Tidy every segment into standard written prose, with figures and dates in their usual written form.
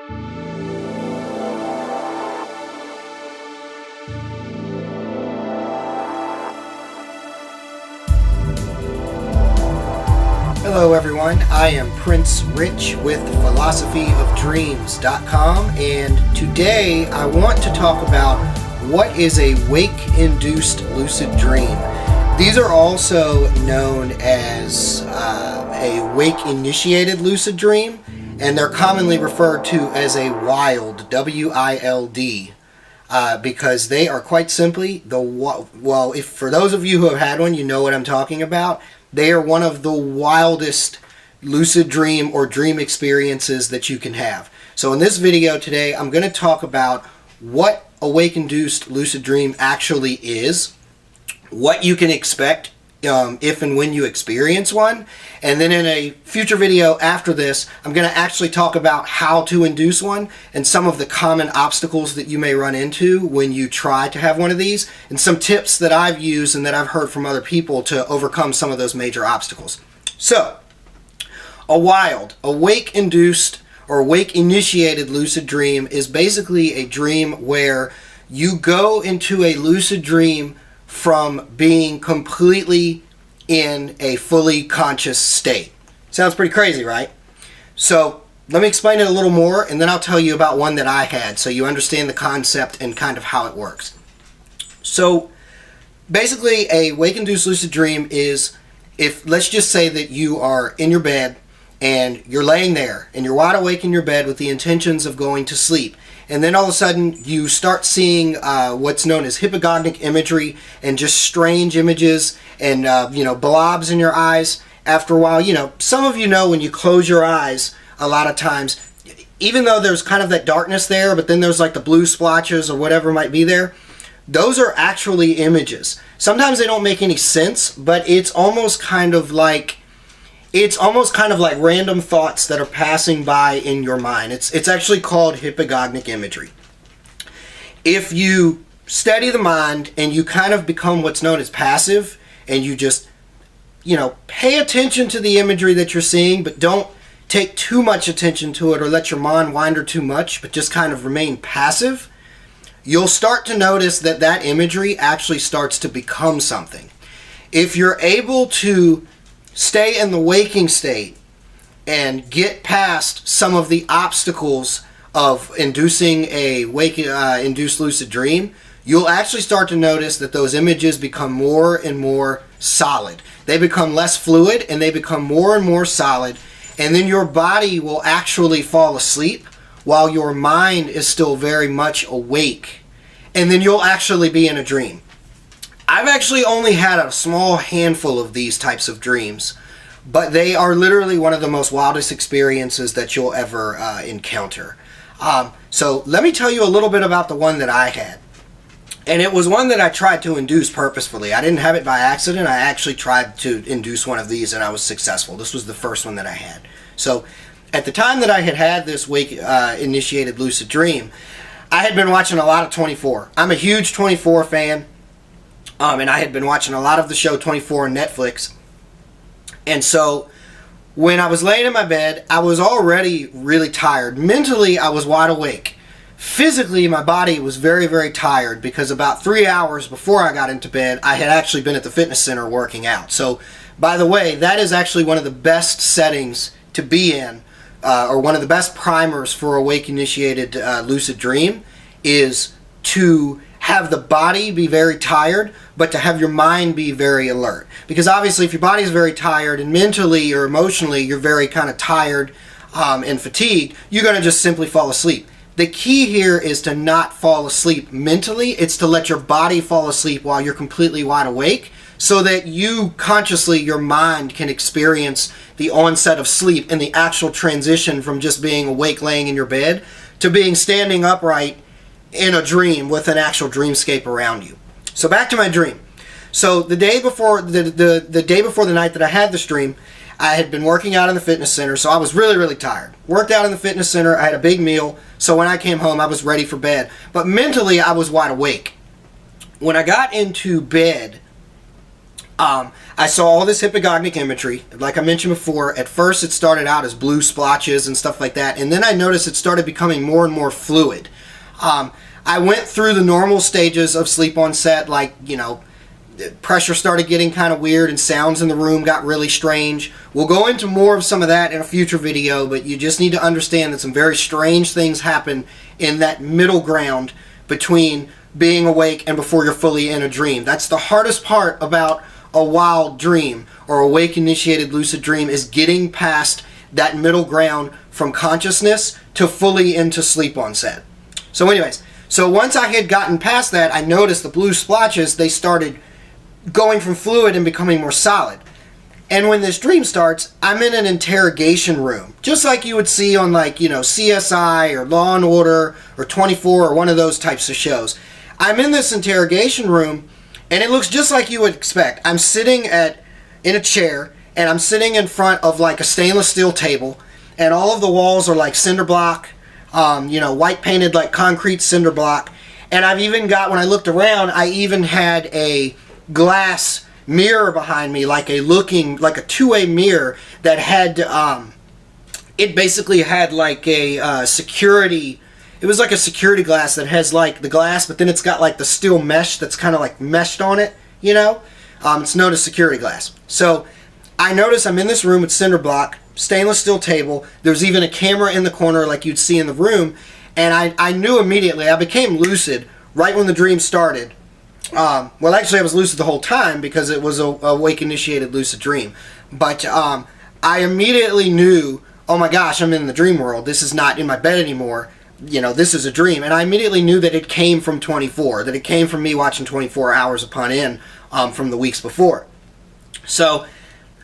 Hello everyone, I am Prince Rich with philosophyofdreams.com, and today I want to talk about what is a Wake Induced Lucid Dream. These are also known as a Wake Initiated Lucid Dream, and they're commonly referred to as a WILD, W-I-L-D, because they are quite simply if for those of you who have had one, you know what I'm talking about. They are one of the wildest lucid dream or dream experiences that you can have. So in this video today, I'm going to talk about what a wake-induced lucid dream actually is, what you can expect if and when you experience one, and then in a future video after this, I'm going to actually talk about how to induce one and some of the common obstacles that you may run into when you try to have one of these, and some tips that I've used and that I've heard from other people to overcome some of those major obstacles. So, a wake-induced or wake-initiated lucid dream is basically a dream where you go into a lucid dream from being completely in a fully conscious state. Sounds pretty crazy, right? So let me explain it a little more, and then I'll tell you about one that I had so you understand the concept and kind of how it works. So basically, a wake-induced lucid dream is, let's just say that you are in your bed and you're laying there and you're wide awake in your bed with the intentions of going to sleep. And then all of a sudden you start seeing what's known as hypnagogic imagery and just strange images and blobs in your eyes. After a while, some of you know when you close your eyes, a lot of times, even though there's kind of that darkness there, but then there's like the blue splotches or whatever might be there, those are actually images. Sometimes they don't make any sense, but it's almost kind of like random thoughts that are passing by in your mind. It's actually called hypnagogic imagery. If you steady the mind and you kind of become what's known as passive, and you just, pay attention to the imagery that you're seeing, but don't take too much attention to it or let your mind wander too much, but just kind of remain passive, you'll start to notice that that imagery actually starts to become something. If you're able to stay in the waking state and get past some of the obstacles of inducing a wake-induced lucid dream, you'll actually start to notice that those images become more and more solid. They become less fluid and they become more and more solid, and then your body will actually fall asleep while your mind is still very much awake, and then you'll actually be in a dream. I've actually only had a small handful of these types of dreams, but they are literally one of the most wildest experiences that you'll ever encounter. So let me tell you a little bit about the one that I had. And it was one that I tried to induce purposefully. I didn't have it by accident. I actually tried to induce one of these and I was successful. This was the first one that I had. So at the time that I had this Wake Initiated Lucid Dream, I had been watching a lot of 24. I'm a huge 24 fan. And I had been watching a lot of the show 24 on Netflix. And so when I was laying in my bed, I was already really tired. Mentally, I was wide awake. Physically, my body was very, very tired because about 3 hours before I got into bed, I had actually been at the fitness center working out. So, by the way, that is actually one of the best settings to be in, or one of the best primers for a wake-initiated lucid dream, is to have the body be very tired, but to have your mind be very alert. Because obviously if your body is very tired and mentally or emotionally you're very kind of tired and fatigued, you're going to just simply fall asleep. The key here is to not fall asleep mentally. It's to let your body fall asleep while you're completely wide awake, so that you consciously, your mind can experience the onset of sleep and the actual transition from just being awake laying in your bed to being standing upright in a dream with an actual dreamscape around you. So back to my dream. So the day before the day before the night that I had this dream, I had been working out in the fitness center, so I was really, really tired. Worked out in the fitness center, I had a big meal, so when I came home I was ready for bed. But mentally I was wide awake. When I got into bed, I saw all this hypnagogic imagery. Like I mentioned before, at first it started out as blue splotches and stuff like that, and then I noticed it started becoming more and more fluid. I went through the normal stages of sleep on set, like, you know, pressure started getting kind of weird and sounds in the room got really strange. We'll go into more of some of that in a future video, but you just need to understand that some very strange things happen in that middle ground between being awake and before you're fully in a dream. That's the hardest part about a wild dream or a wake initiated lucid dream, is getting past that middle ground from consciousness to fully into sleep on set. So anyways, so once I had gotten past that, I noticed the blue splotches, they started going from fluid and becoming more solid. And when this dream starts, I'm in an interrogation room, just like you would see on, like, you know, CSI or Law and Order or 24 or one of those types of shows. I'm in this interrogation room, and it looks just like you would expect. I'm sitting in a chair, and I'm sitting in front of like a stainless steel table, and all of the walls are like cinder block, you know, white painted like concrete cinder block. And I've even got, when I looked around, I even had a glass mirror behind me, like a two-way mirror that had, it basically had like a security. It was like a security glass that has like the glass, but then it's got like the steel mesh that's kind of like meshed on it, you know? It's known as security glass. So I notice I'm in this room with cinder block, stainless steel table. There's even a camera in the corner like you'd see in the room. And I knew immediately, I became lucid right when the dream started. Well, actually I was lucid the whole time because it was a wake initiated lucid dream. But I immediately knew, oh my gosh, I'm in the dream world. This is not in my bed anymore. You know, this is a dream. And I immediately knew that it came from 24, that it came from me watching 24 hours upon end from the weeks before. So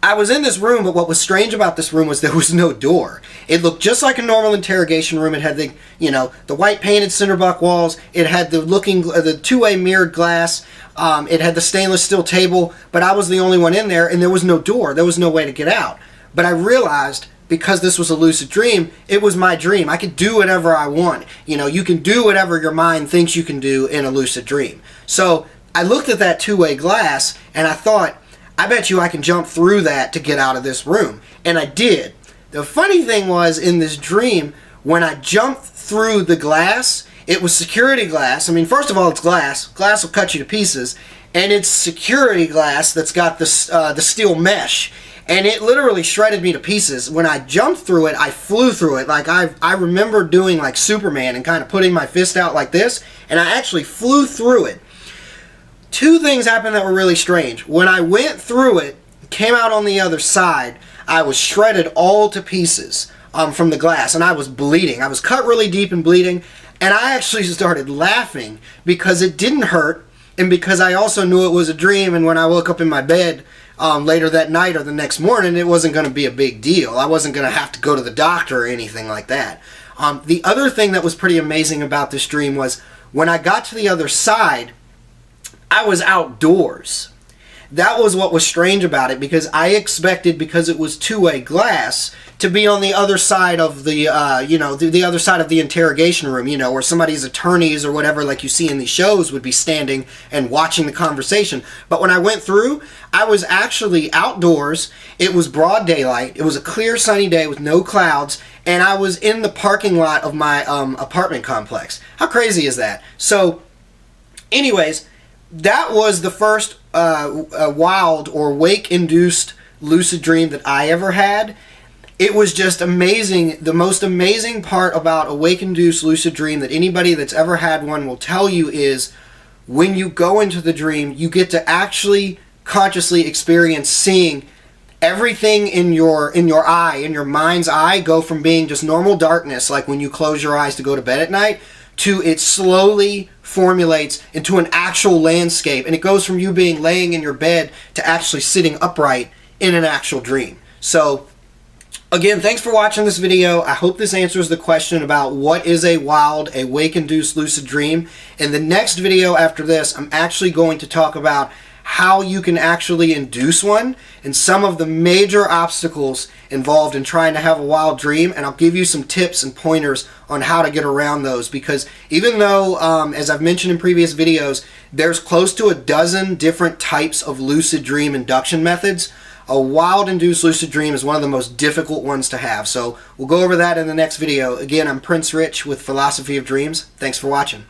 I was in this room, but what was strange about this room was there was no door. It looked just like a normal interrogation room. It had the, you know, the white painted cinder block walls. It had the two-way mirrored glass. It had the stainless steel table, but I was the only one in there, and there was no door. There was no way to get out. But I realized, because this was a lucid dream, it was my dream. I could do whatever I want. You know, you can do whatever your mind thinks you can do in a lucid dream. So I looked at that two-way glass, and I thought, I bet you I can jump through that to get out of this room. And I did. The funny thing was, in this dream, when I jumped through the glass, it was security glass. I mean, first of all, it's glass. Glass will cut you to pieces. And it's security glass that's got the steel mesh. And it literally shredded me to pieces. When I jumped through it, I flew through it. Like, I remember doing like Superman and kind of putting my fist out like this. And I actually flew through it. Two things happened that were really strange. When I went through it, came out on the other side, I was shredded all to pieces from the glass, and I was bleeding. I was cut really deep and bleeding, and I actually started laughing because it didn't hurt, and because I also knew it was a dream, and when I woke up in my bed later that night or the next morning, it wasn't going to be a big deal. I wasn't going to have to go to the doctor or anything like that. The other thing that was pretty amazing about this dream was, when I got to the other side, I was outdoors. That was what was strange about it, because I expected, because it was two-way glass, to be on the other side of the, you know, the other side of the interrogation room, you know, where somebody's attorneys or whatever, like you see in these shows, would be standing and watching the conversation. But when I went through, I was actually outdoors. It was broad daylight. It was a clear, sunny day with no clouds, and I was in the parking lot of my apartment complex. How crazy is that? So, anyways, that was the first wild or wake-induced lucid dream that I ever had. It was just amazing. The most amazing part about a wake-induced lucid dream that anybody that's ever had one will tell you is, when you go into the dream, you get to actually consciously experience seeing everything in your mind's eye, go from being just normal darkness, like when you close your eyes to go to bed at night, to it slowly formulates into an actual landscape, and it goes from you being laying in your bed to actually sitting upright in an actual dream. So again, thanks for watching this video. I hope this answers the question about what is a wake-induced lucid dream. In the next video after this, I'm actually going to talk about how you can actually induce one and some of the major obstacles involved in trying to have a wild dream, and I'll give you some tips and pointers on how to get around those, because even though, as I've mentioned in previous videos, there's close to a dozen different types of lucid dream induction methods, a wild induced lucid dream is one of the most difficult ones to have. So we'll go over that in the next video. Again, I'm Prince Rich with Philosophy of Dreams. Thanks for watching.